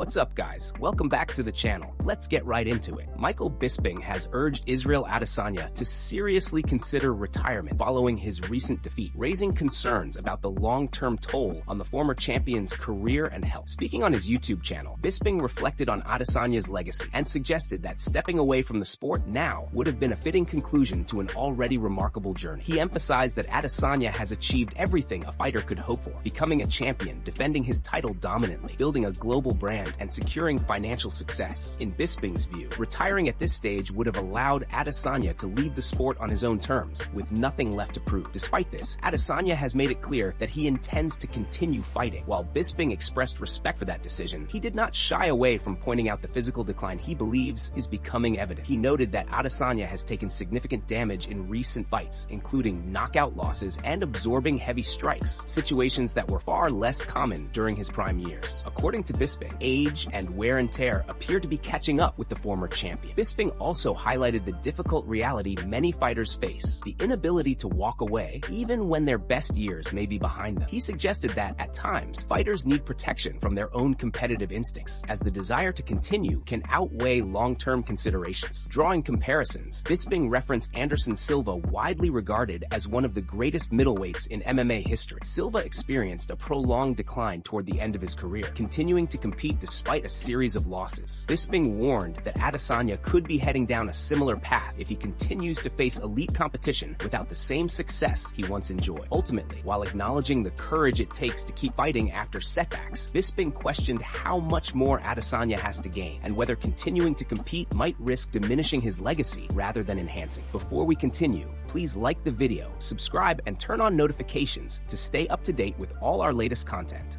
What's up, guys? Welcome back to the channel. Let's get right into it. Michael Bisping has urged Israel Adesanya to seriously consider retirement following his recent defeat, raising concerns about the long-term toll on the former champion's career and health. Speaking on his YouTube channel, Bisping reflected on Adesanya's legacy and suggested that stepping away from the sport now would have been a fitting conclusion to an already remarkable journey. He emphasized that Adesanya has achieved everything a fighter could hope for, becoming a champion, defending his title dominantly, building a global brand, and securing financial success. In Bisping's view, retiring at this stage would have allowed Adesanya to leave the sport on his own terms, with nothing left to prove. Despite this, Adesanya has made it clear that he intends to continue fighting. While Bisping expressed respect for that decision, he did not shy away from pointing out the physical decline he believes is becoming evident. He noted that Adesanya has taken significant damage in recent fights, including knockout losses and absorbing heavy strikes, situations that were far less common during his prime years. According to Bisping, age and wear and tear appear to be catching up with the former champion. Bisping also highlighted the difficult reality many fighters face, the inability to walk away even when their best years may be behind them. He suggested that, at times, fighters need protection from their own competitive instincts, as the desire to continue can outweigh long-term considerations. Drawing comparisons, Bisping referenced Anderson Silva, widely regarded as one of the greatest middleweights in MMA history. Silva experienced a prolonged decline toward the end of his career, continuing to compete despite a series of losses. Bisping warned that Adesanya could be heading down a similar path if he continues to face elite competition without the same success he once enjoyed. Ultimately, while acknowledging the courage it takes to keep fighting after setbacks, Bisping questioned how much more Adesanya has to gain and whether continuing to compete might risk diminishing his legacy rather than enhancing. Before we continue, please like the video, subscribe, and turn on notifications to stay up to date with all our latest content.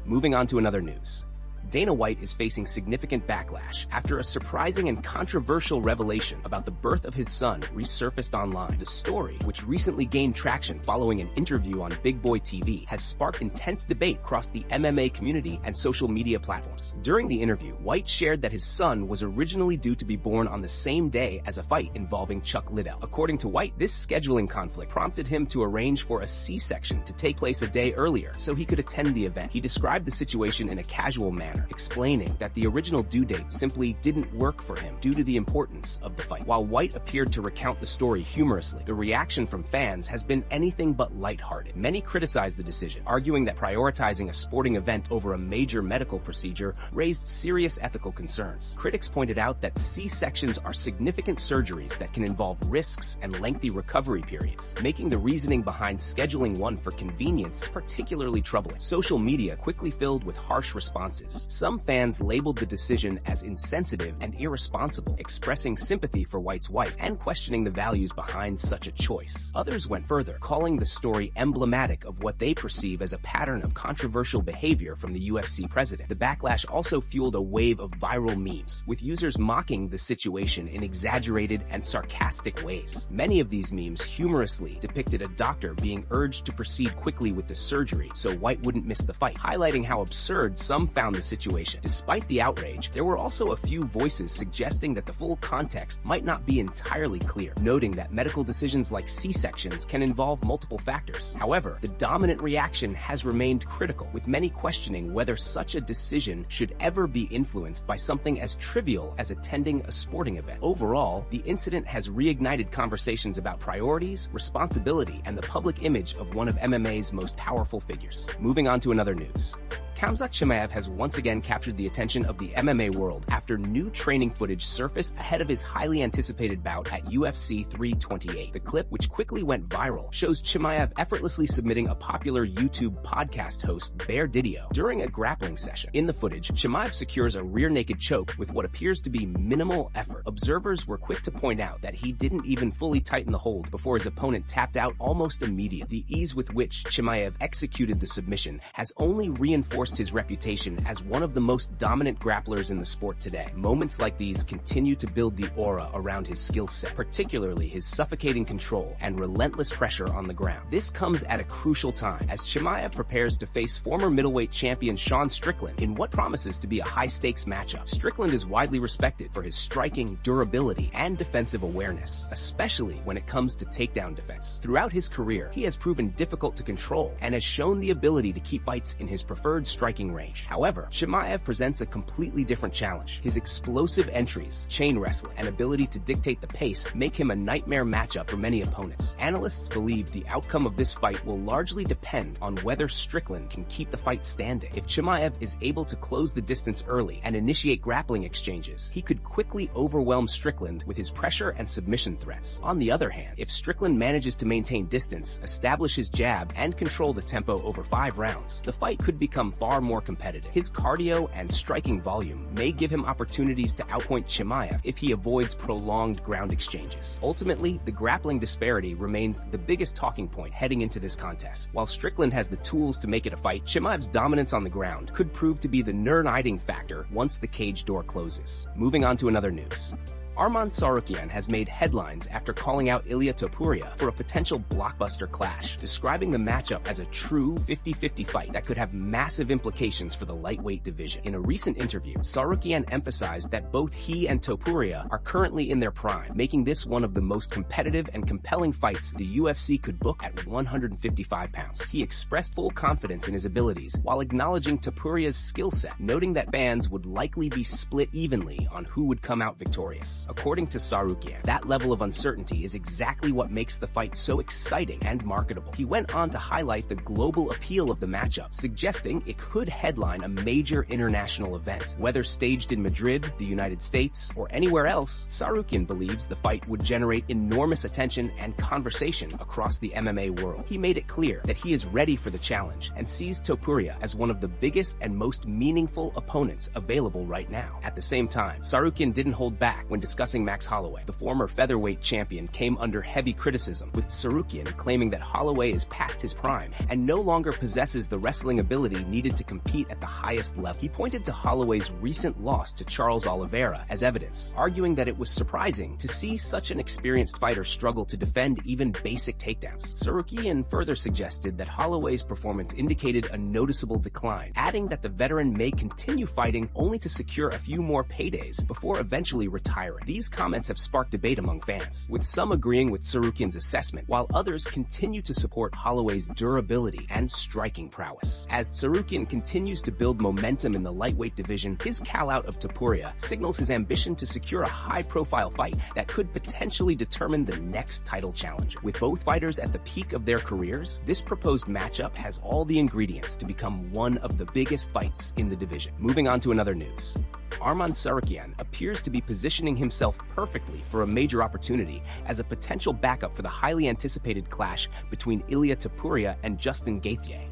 Moving on to another news. Dana White is facing significant backlash after a surprising and controversial revelation about the birth of his son resurfaced online. The story, which recently gained traction following an interview on Big Boy TV, has sparked intense debate across the MMA community and social media platforms. During the interview, White shared that his son was originally due to be born on the same day as a fight involving Chuck Liddell. According to White, this scheduling conflict prompted him to arrange for a C-section to take place a day earlier so he could attend the event. He described the situation in a casual manner, explaining that the original due date simply didn't work for him due to the importance of the fight. While White appeared to recount the story humorously, the reaction from fans has been anything but lighthearted. Many criticized the decision, arguing that prioritizing a sporting event over a major medical procedure raised serious ethical concerns. Critics pointed out that C-sections are significant surgeries that can involve risks and lengthy recovery periods, making the reasoning behind scheduling one for convenience particularly troubling. Social media quickly filled with harsh responses. Some fans labeled the decision as insensitive and irresponsible, expressing sympathy for White's wife and questioning the values behind such a choice. Others went further, calling the story emblematic of what they perceive as a pattern of controversial behavior from the UFC president. The backlash also fueled a wave of viral memes, with users mocking the situation in exaggerated and sarcastic ways. Many of these memes humorously depicted a doctor being urged to proceed quickly with the surgery so White wouldn't miss the fight, highlighting how absurd some found the situation. Despite the outrage, there were also a few voices suggesting that the full context might not be entirely clear, noting that medical decisions like C-sections can involve multiple factors. However, the dominant reaction has remained critical, with many questioning whether such a decision should ever be influenced by something as trivial as attending a sporting event. Overall, the incident has reignited conversations about priorities, responsibility, and the public image of one of MMA's most powerful figures. Moving on to another news. Khamzat Chimaev has once again captured the attention of the MMA world after new training footage surfaced ahead of his highly anticipated bout at UFC 328. The clip, which quickly went viral, shows Chimaev effortlessly submitting a popular YouTube podcast host, Bear Didio, during a grappling session. In the footage, Chimaev secures a rear naked choke with what appears to be minimal effort. Observers were quick to point out that he didn't even fully tighten the hold before his opponent tapped out almost immediately. The ease with which Chimaev executed the submission has only reinforced his reputation as one of the most dominant grapplers in the sport today. Moments like these continue to build the aura around his skill set, particularly his suffocating control and relentless pressure on the ground. This comes at a crucial time as Chimaev prepares to face former middleweight champion Sean Strickland in what promises to be a high-stakes matchup. Strickland is widely respected for his striking, durability, and defensive awareness, especially when it comes to takedown defense. Throughout his career, he has proven difficult to control and has shown the ability to keep fights in his preferred striking striking range. However, Chimaev presents a completely different challenge. His explosive entries, chain wrestling, and ability to dictate the pace make him a nightmare matchup for many opponents. Analysts believe the outcome of this fight will largely depend on whether Strickland can keep the fight standing. If Chimaev is able to close the distance early and initiate grappling exchanges, he could quickly overwhelm Strickland with his pressure and submission threats. On the other hand, if Strickland manages to maintain distance, establish his jab, and control the tempo over 5 rounds, the fight could become far more competitive. His cardio and striking volume may give him opportunities to outpoint Chimaev if he avoids prolonged ground exchanges. Ultimately, the grappling disparity remains the biggest talking point heading into this contest. While Strickland has the tools to make it a fight, Chimaev's dominance on the ground could prove to be the nerve-igniting factor once the cage door closes. Moving on to another news. Arman Tsarukyan has made headlines after calling out Ilia Topuria for a potential blockbuster clash, describing the matchup as a true 50-50 fight that could have massive implications for the lightweight division. In a recent interview, Tsarukyan emphasized that both he and Topuria are currently in their prime, making this one of the most competitive and compelling fights the UFC could book at 155 pounds. He expressed full confidence in his abilities while acknowledging Topuria's skill set, noting that fans would likely be split evenly on who would come out victorious. According to Tsarukyan, that level of uncertainty is exactly what makes the fight so exciting and marketable. He went on to highlight the global appeal of the matchup, suggesting it could headline a major international event. Whether staged in Madrid, the United States, or anywhere else, Tsarukyan believes the fight would generate enormous attention and conversation across the MMA world. He made it clear that he is ready for the challenge and sees Topuria as one of the biggest and most meaningful opponents available right now. At the same time, Tsarukyan didn't hold back when discussing Max Holloway. The former featherweight champion came under heavy criticism, with Tsarukyan claiming that Holloway is past his prime and no longer possesses the wrestling ability needed to compete at the highest level. He pointed to Holloway's recent loss to Charles Oliveira as evidence, arguing that it was surprising to see such an experienced fighter struggle to defend even basic takedowns. Tsarukyan further suggested that Holloway's performance indicated a noticeable decline, adding that the veteran may continue fighting only to secure a few more paydays before eventually retiring. These comments have sparked debate among fans, with some agreeing with Tsarukyan's assessment, while others continue to support Holloway's durability and striking prowess. As Tsarukyan continues to build momentum in the lightweight division, his call-out of Topuria signals his ambition to secure a high-profile fight that could potentially determine the next title challenger. With both fighters at the peak of their careers, this proposed matchup has all the ingredients to become one of the biggest fights in the division. Moving on to another news. Arman Tsarukyan appears to be positioning himself perfectly for a major opportunity as a potential backup for the highly anticipated clash between Ilia Topuria and Justin Gaethje.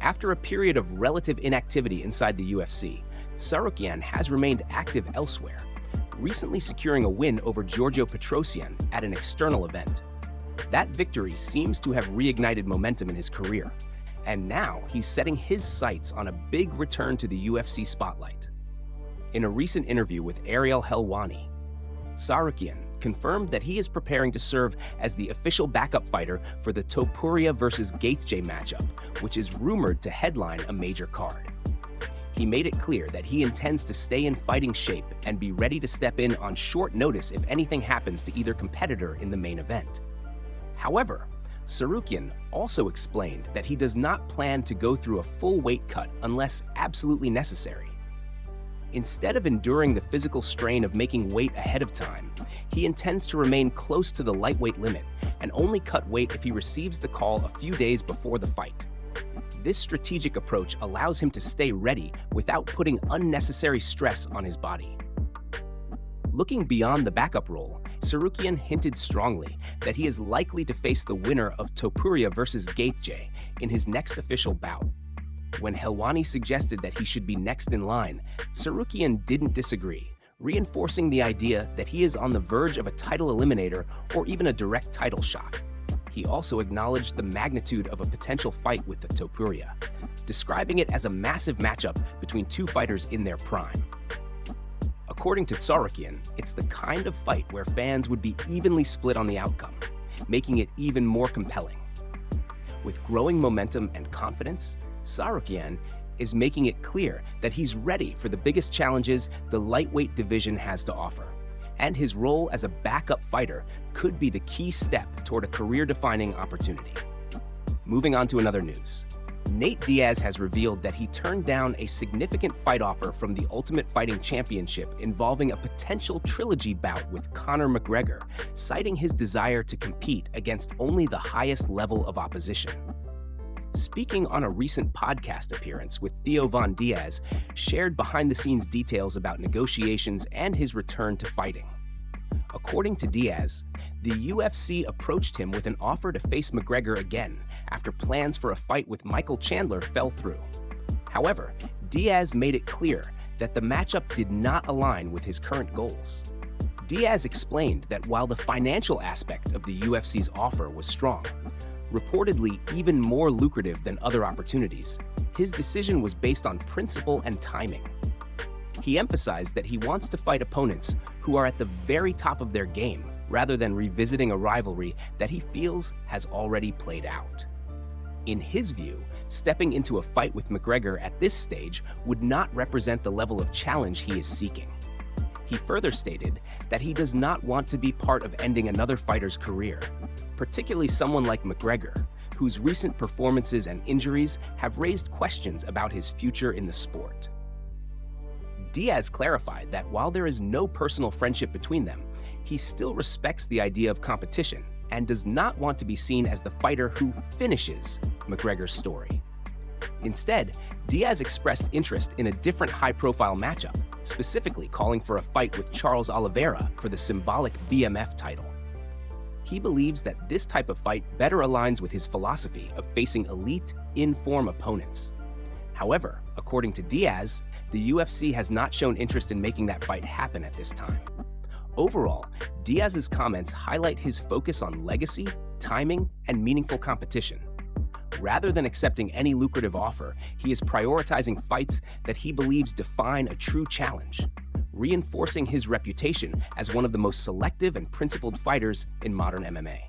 After a period of relative inactivity inside the UFC, Tsarukyan has remained active elsewhere, recently securing a win over Giorgio Petrosyan at an external event. That victory seems to have reignited momentum in his career, and now he's setting his sights on a big return to the UFC spotlight. In a recent interview with Ariel Helwani, Tsarukyan confirmed that he is preparing to serve as the official backup fighter for the Topuria vs. Gaethje matchup, which is rumored to headline a major card. He made it clear that he intends to stay in fighting shape and be ready to step in on short notice if anything happens to either competitor in the main event. However, Tsarukyan also explained that he does not plan to go through a full weight cut unless absolutely necessary. Instead of enduring the physical strain of making weight ahead of time, he intends to remain close to the lightweight limit and only cut weight if he receives the call a few days before the fight. This strategic approach allows him to stay ready without putting unnecessary stress on his body. Looking beyond the backup role, Tsarukyan hinted strongly that he is likely to face the winner of Topuria vs. Gaethje in his next official bout. When Helwani suggested that he should be next in line, Tsarukyan didn't disagree, reinforcing the idea that he is on the verge of a title eliminator or even a direct title shot. He also acknowledged the magnitude of a potential fight with the Topuria, describing it as a massive matchup between two fighters in their prime. According to Tsarukyan, it's the kind of fight where fans would be evenly split on the outcome, making it even more compelling. With growing momentum and confidence, Tsarukyan is making it clear that he's ready for the biggest challenges the lightweight division has to offer, and his role as a backup fighter could be the key step toward a career-defining opportunity. Moving on to another news. Nate Diaz has revealed that he turned down a significant fight offer from the Ultimate Fighting Championship involving a potential trilogy bout with Conor McGregor, citing his desire to compete against only the highest level of opposition. Speaking on a recent podcast appearance with Theo Von Diaz, shared behind-the-scenes details about negotiations and his return to fighting. According to Diaz, the UFC approached him with an offer to face McGregor again after plans for a fight with Michael Chandler fell through. However, Diaz made it clear that the matchup did not align with his current goals. Diaz explained that while the financial aspect of the UFC's offer was strong, reportedly even more lucrative than other opportunities, his decision was based on principle and timing. He emphasized that he wants to fight opponents who are at the very top of their game, rather than revisiting a rivalry that he feels has already played out. In his view, stepping into a fight with McGregor at this stage would not represent the level of challenge he is seeking. He further stated that he does not want to be part of ending another fighter's career, particularly someone like McGregor, whose recent performances and injuries have raised questions about his future in the sport. Diaz clarified that while there is no personal friendship between them, he still respects the idea of competition and does not want to be seen as the fighter who finishes McGregor's story. Instead, Diaz expressed interest in a different high-profile matchup, specifically calling for a fight with Charles Oliveira for the symbolic BMF title. He believes that this type of fight better aligns with his philosophy of facing elite, in-form opponents. However, according to Diaz, the UFC has not shown interest in making that fight happen at this time. Overall, Diaz's comments highlight his focus on legacy, timing, and meaningful competition. Rather than accepting any lucrative offer, he is prioritizing fights that he believes define a true challenge, reinforcing his reputation as one of the most selective and principled fighters in modern MMA.